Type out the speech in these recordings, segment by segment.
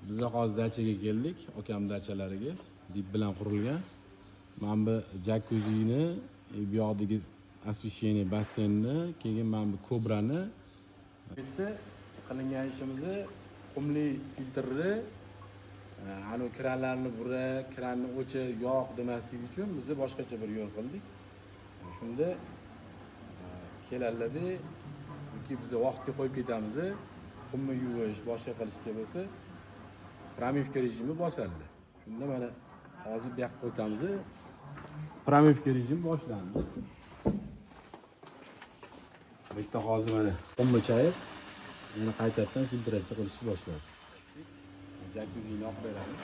Biz hozir dachaga keldik, akam dachalariga. Dip bilan qurilgan. Mana bu jakuzzini, bu yoqdagi освещение basseynni, keyin mana bu kobrani. Bitta qilingan ishimizni qumli filtrni, ana kranlarni burab, kranni o'chi yo'q demaslik uchun biz boshqacha bir yo'l qildik. Shunda kelaladi, yoki biz vaqtga qo'yib ketamiz. Qumni yuvish, boshqa qilishga bo'lsa, pramivka rejimi bosildi. Shunda mana hozir bu yoqqa o'tamiz. Pramivka rejimi boshlandi. Bitta hozir mana qumni chayib, yana qaytadan filtratsiya qilishni boshladi. Jakuzzini yoqib beramiz.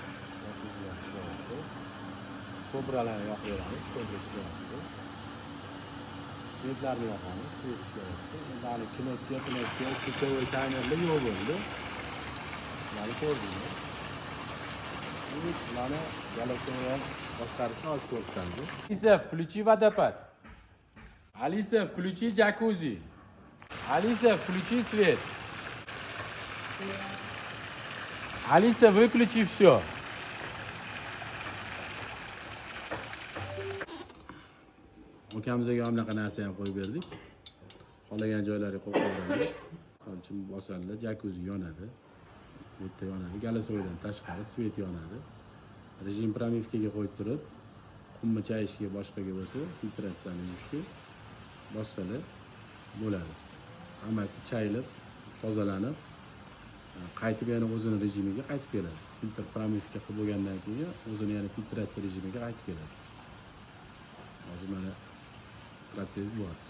Kobralarni yoqib beramiz. Kobra ishlayapti. Svetlarni yoqamiz. Svet ishlayapti. Endi knopka, часовой таймерda yo'q bo'ldi. Mana ko'rdingiz. Mana galasini boshqarishni hozir ko'rsatamiz. Alisa, включи водопад. Alisa, включи джакузи. Alisa, включи свет. Alisa, выключи все. Ukamizga ham bunaqa narsa ham qo'yib berdik. Qolagan joylariga qo'yib qo'ydik. Qancha bosildi, jakuzi yonadi. Bitta yonadi. Galasoydan tashqari svet yonadi. Rejim pramivkaga qo'yib turib, qumni chayishga boshqaga bo'lsa, filtratsiyani yuvishga bossalar bo'ladi. Hammasi chayilib, tozalanib, qaytib yana o'zini rejimiga qaytib keladi. Filtr pramivka qilib bo'lgandan keyin o'zini yana filtratsiya rejimiga qaytib keladi. Hozir mana protsess bo'lyapti.